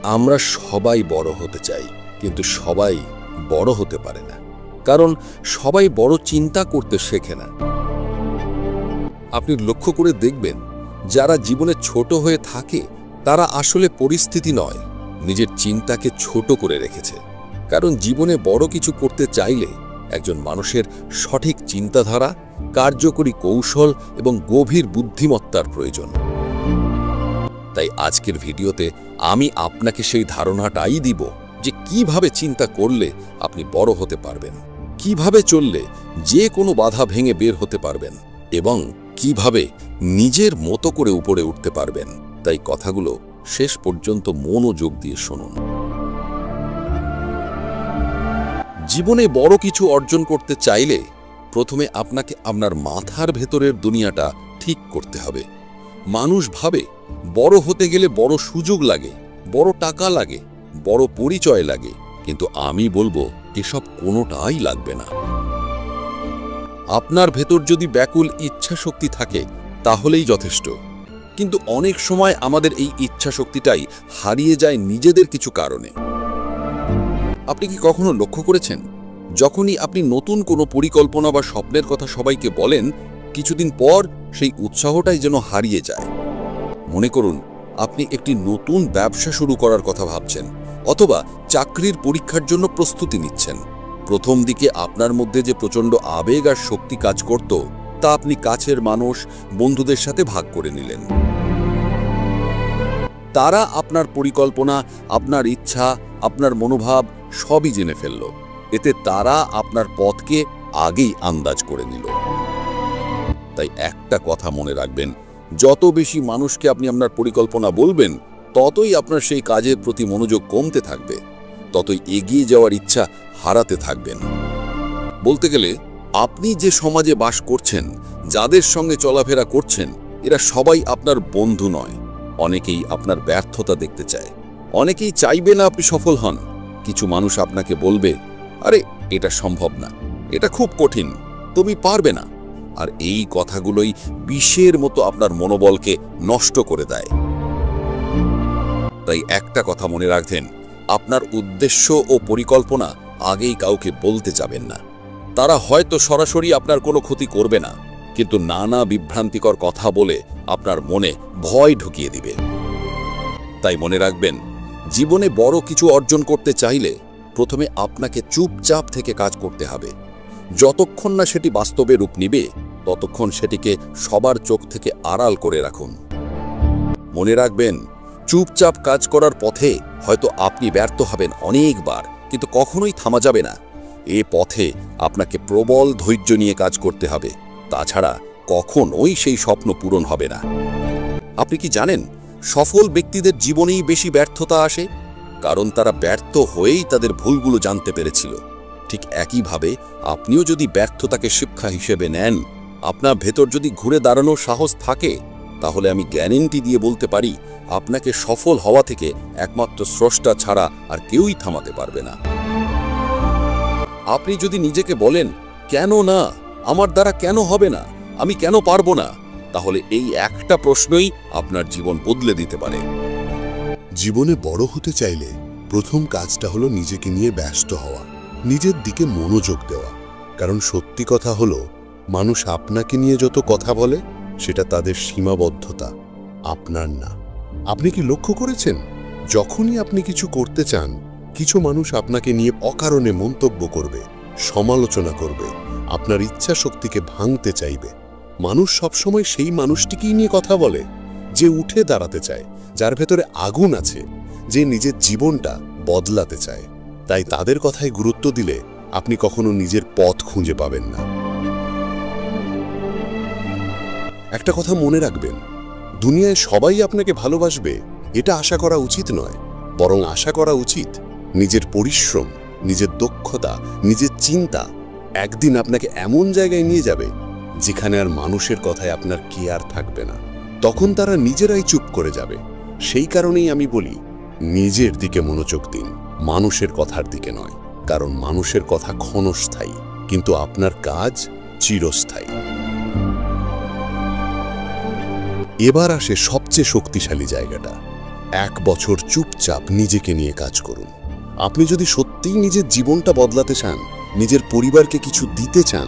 আমরা সবাই বড় হতে চাই, কিন্তু সবাই বড় হতে পারে না, কারণ সবাই বড় চিন্তা করতে শেখে না। আপনি লক্ষ্য করে দেখবেন, যারা জীবনে ছোট হয়ে থাকে তারা আসলে পরিস্থিতি নয়, নিজের চিন্তাকে ছোট করে রেখেছে। কারণ জীবনে বড় কিছু করতে চাইলে একজন মানুষের সঠিক চিন্তাধারা, কার্যকরী কৌশল এবং গভীর বুদ্ধিমত্তার প্রয়োজন। তাই আজকের ভিডিওতে আমি আপনাকে সেই ধারণাটাই দিব যে কিভাবে চিন্তা করলে আপনি বড় হতে পারবেন, কিভাবে চললে যে কোনো বাধা ভেঙে বের হতে পারবেন এবং কিভাবে নিজের মতো করে উপরে উঠতে পারবেন। তাই কথাগুলো শেষ পর্যন্ত মনোযোগ দিয়ে শুনুন। জীবনে বড় কিছু অর্জন করতে চাইলে প্রথমে আপনাকে আপনার মাথার ভেতরের দুনিয়াটা ঠিক করতে হবে। মানুষ ভাবে বড় হতে গেলে বড় সুযোগ লাগে, বড় টাকা লাগে, বড় পরিচয় লাগে, কিন্তু আমি বলবো এসব কোনোটাই লাগবে না। আপনার ভেতর যদি ব্যাকুল ইচ্ছা শক্তি থাকে তাহলেই যথেষ্ট। কিন্তু অনেক সময় আমাদের এই ইচ্ছা শক্তিটাই হারিয়ে যায় নিজেদের কিছু কারণে। আপনি কি কখনো লক্ষ্য করেছেন, যখনই আপনি নতুন কোনো পরিকল্পনা বা স্বপ্নের কথা সবাইকে বলেন, কিছুদিন পর সেই উৎসাহটাই যেন হারিয়ে যায়? মনে করুন আপনি একটি নতুন ব্যবসা শুরু করার কথা ভাবছেন অথবা চাকরির পরীক্ষার জন্য প্রস্তুতি নিচ্ছেন। প্রথম দিকে আপনার মধ্যে যে প্রচণ্ড আবেগ আর শক্তি কাজ করত, তা আপনি কাছের মানুষ, বন্ধুদের সাথে ভাগ করে নিলেন। তারা আপনার পরিকল্পনা, আপনার ইচ্ছা, আপনার মনোভাব সবই জেনে ফেলল। এতে তারা আপনার পথকে আগেই আন্দাজ করে নিল। তাই একটা কথা মনে রাখবেন, যত বেশি মানুষকে আপনি আপনার পরিকল্পনা বলবেন, ততই আপনার সেই কাজের প্রতি মনোযোগ কমতে থাকবে, ততই এগিয়ে যাওয়ার ইচ্ছা হারাতে থাকবেন। বলতে গেলে আপনি যে সমাজে বাস করছেন, যাদের সঙ্গে চলাফেরা করছেন, এরা সবাই আপনার বন্ধু নয়। অনেকেই আপনার ব্যর্থতা দেখতে চায়, অনেকেই চাইবে না আপনি সফল হন। কিছু মানুষ আপনাকে বলবে, আরে এটা সম্ভব না, এটা খুব কঠিন, তুমি পারবে না। আর এই কথাগুলোই বিষের মতো আপনার মনোবলকে নষ্ট করে দেয়। তাই একটা কথা মনে রাখবেন, আপনার উদ্দেশ্য ও পরিকল্পনা আগেই কাউকে বলতে যাবেন না। তারা হয়তো সরাসরি আপনার কোনো ক্ষতি করবে না, কিন্তু নানা বিভ্রান্তিকর কথা বলে আপনার মনে ভয় ঢুকিয়ে দিবে। তাই মনে রাখবেন, জীবনে বড় কিছু অর্জন করতে চাইলে প্রথমে আপনাকে চুপচাপ থেকে কাজ করতে হবে। যতক্ষণ না সেটি বাস্তবে রূপ নিবে, ততক্ষণ সেটিকে সবার চোখ থেকে আড়াল করে রাখুন। মনে রাখবেন, চুপচাপ কাজ করার পথে হয়তো আপনি ব্যর্থ হবেন অনেকবার, কিন্তু কখনোই থামা যাবে না। এ পথে আপনাকে প্রবল ধৈর্য নিয়ে কাজ করতে হবে, তাছাড়া কখনোই সেই স্বপ্ন পূরণ হবে না। আপনি কি জানেন, সফল ব্যক্তিদের জীবনেই বেশি ব্যর্থতা আসে, কারণ তারা ব্যর্থ হয়েই তাদের ভুলগুলো জানতে পেরেছিল। ঠিক একইভাবে আপনিও যদি ব্যর্থতাকে শিক্ষা হিসেবে নেন, আপনার ভেতর যদি ঘুরে দাঁড়ানোর সাহস থাকে, তাহলে আমি গ্যারেন্টি দিয়ে বলতে পারি, আপনাকে সফল হওয়া থেকে একমাত্র স্রষ্টা ছাড়া আর কেউই থামাতে পারবে না। আপনি যদি নিজেকে বলেন, কেন না, আমার দ্বারা কেন হবে না, আমি কেন পারবো না, তাহলে এই একটা প্রশ্নই আপনার জীবন বদলে দিতে পারে। জীবনে বড় হতে চাইলে প্রথম কাজটা হলো নিজেকে নিয়ে ব্যস্ত হওয়া, নিজের দিকে মনোযোগ দেওয়া। কারণ সত্যি কথা হলো, মানুষ আপনাকে নিয়ে যত কথা বলে, সেটা তাদের সীমাবদ্ধতা, আপনার না। আপনি কি লক্ষ্য করেছেন, যখনই আপনি কিছু করতে চান, কিছু মানুষ আপনাকে নিয়ে অকারণে মন্তব্য করবে, সমালোচনা করবে, আপনার ইচ্ছা শক্তিকে ভাঙতে চাইবে। মানুষ সবসময় সেই মানুষটিকেই নিয়ে কথা বলে যে উঠে দাঁড়াতে চায়, যার ভেতরে আগুন আছে, যে নিজের জীবনটা বদলাতে চায়। তাই তাদের কথায় গুরুত্ব দিলে আপনি কখনো নিজের পথ খুঁজে পাবেন না। একটা কথা মনে রাখবেন, দুনিয়ায় সবাই আপনাকে ভালোবাসবে এটা আশা করা উচিত নয়, বরং আশা করা উচিত নিজের পরিশ্রম, নিজের দক্ষতা, নিজের চিন্তা একদিন আপনাকে এমন জায়গায় নিয়ে যাবে যেখানে আর মানুষের কথায় আপনার কেয়ার থাকবে না। তখন তারা নিজেরাই চুপ করে যাবে। সেই কারণেই আমি বলি, নিজের দিকে মনোযোগ দিন, মানুষের কথার দিকে নয়। কারণ মানুষের কথা ক্ষণস্থায়ী, কিন্তু আপনার কাজ চিরস্থায়ী। এবার আসে সবচেয়ে শক্তিশালী জায়গাটা, 1 বছর চুপচাপ নিজেকে নিয়ে কাজ করুন। আপনি যদি সত্যিই নিজের জীবনটা বদলাতে চান, নিজের পরিবারকে কিছু দিতে চান,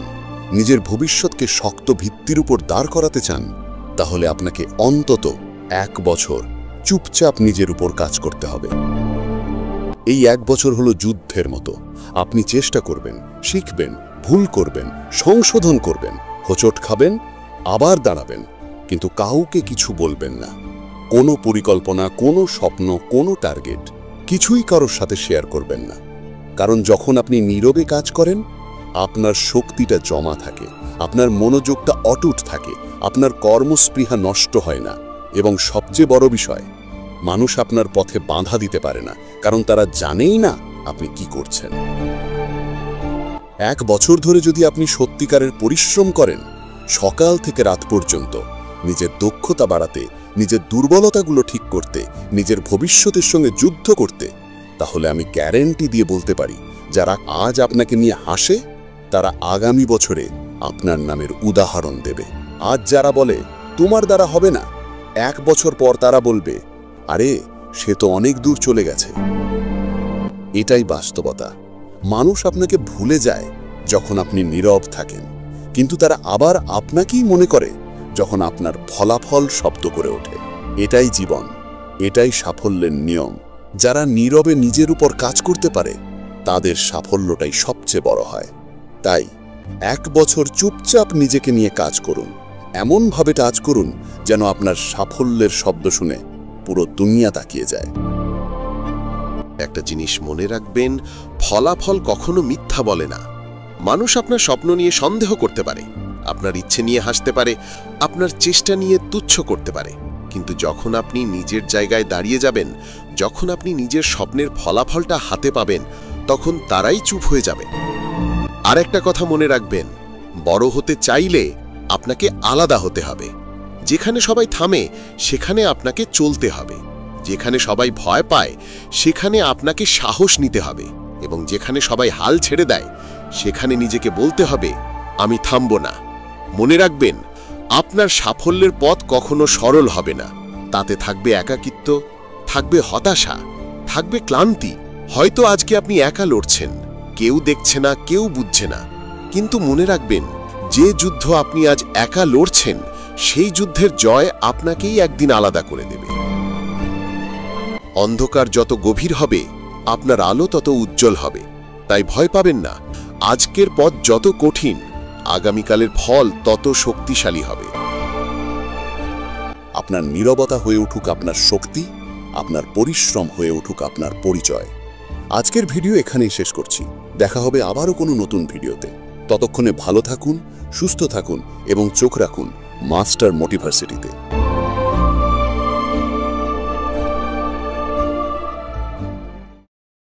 নিজের ভবিষ্যৎকে শক্ত ভিত্তির উপর দাঁড় করাতে চান, তাহলে আপনাকে অন্তত 1 বছর চুপচাপ নিজের উপর কাজ করতে হবে। এই 1 বছর হলো যুদ্ধের মতো। আপনি চেষ্টা করবেন, শিখবেন, ভুল করবেন, সংশোধন করবেন, হোঁচট খাবেন, আবার দাঁড়াবেন, কিন্তু কাউকে কিছু বলবেন না। কোনো পরিকল্পনা, কোনো স্বপ্ন, কোনো টার্গেট কিছুই কারোর সাথে শেয়ার করবেন না। কারণ যখন আপনি নীরবে কাজ করেন, আপনার শক্তিটা জমা থাকে, আপনার মনোযোগটা অটুট থাকে, আপনার কর্মস্পৃহা নষ্ট হয় না, এবং সবচেয়ে বড় বিষয়, মানুষ আপনার পথে বাধা দিতে পারে না, কারণ তারা জানেই না আপনি কি করছেন। 1 বছর ধরে যদি আপনি সত্যিকারের পরিশ্রম করেন, সকাল থেকে রাত পর্যন্ত নিজের দক্ষতা বাড়াতে, নিজের দুর্বলতাগুলো ঠিক করতে, নিজের ভবিষ্যতের সঙ্গে যুদ্ধ করতে, তাহলে আমি গ্যারান্টি দিয়ে বলতে পারি, যারা আজ আপনাকে নিয়ে হাসে, তারা আগামী বছরে আপনার নামের উদাহরণ দেবে। আজ যারা বলে তোমার দ্বারা হবে না, 1 বছর পর তারা বলবে, আরে সে তো অনেক দূর চলে গেছে। এটাই বাস্তবতা। মানুষ আপনাকে ভুলে যায় যখন আপনি নীরব থাকেন, কিন্তু তারা আবার আপনাকেই মনে করে যখন আপনার ফলাফল শব্দ করে ওঠে। এটাই জীবন, এটাই সাফল্যের নিয়ম। যারা নীরবে নিজের উপর কাজ করতে পারে, তাদের সাফল্যটাই সবচেয়ে বড় হয়। তাই 1 বছর চুপচাপ নিজেকে নিয়ে কাজ করুন। এমনভাবে কাজ করুন যেন আপনার সাফল্যের শব্দ শুনে পুরো দুনিয়া তাকিয়ে যায়। একটা জিনিস মনে রাখবেন, ফলাফল কখনো মিথ্যা বলে না। মানুষ আপনার স্বপ্ন নিয়ে সন্দেহ করতে পারে, আপনার ইচ্ছে নিয়ে হাসতে পারে, আপনার চেষ্টা নিয়ে তুচ্ছ করতে পারে, কিন্তু যখন আপনি নিজের জায়গায় দাঁড়িয়ে যাবেন, যখন আপনি নিজের স্বপ্নের ফলাফলটা হাতে পাবেন, তখন তারাই চুপ হয়ে যাবে। আর একটা কথা মনে রাখবেন, বড় হতে চাইলে আপনাকে আলাদা হতে হবে। যেখানে সবাই থামে, সেখানে আপনাকে চলতে হবে। যেখানে সবাই ভয় পায়, সেখানে আপনাকে সাহস নিতে হবে। এবং যেখানে সবাই হাল ছেড়ে দেয়, সেখানে নিজেকে বলতে হবে, আমি থামব না। মনে রাখবেন, আপনার সাফল্যের পথ কখনো সরল হবে না। তাতে থাকবে একাকিত্ব, থাকবে হতাশা, থাকবে ক্লান্তি। হয়তো আজকে আপনি একা লড়ছেন, কেউ দেখছে না, কেউ বুঝছে না। কিন্তু মনে রাখবেন, যে যুদ্ধ আপনি আজ একা লড়ছেন, সেই যুদ্ধের জয় আপনাকেই একদিন আলাদা করে দেবে। অন্ধকার যত গভীর হবে, আপনার আলো তত উজ্জ্বল হবে। তাই ভয় পাবেন না। আজকের পথ যত কঠিন, আগামীকালের ফল তত শক্তিশালী হবে। আপনার নীরবতা হয়ে উঠুক আপনার শক্তি, আপনার পরিশ্রম হয়ে উঠুক আপনার পরিচয়। আজকের ভিডিও এখানেই শেষ করছি। দেখা হবে আবারও কোনো নতুন ভিডিওতে। ততক্ষণে ভালো থাকুন, সুস্থ থাকুন এবং চোখ রাখুন মাস্টার মোটিভার্সিটিতে।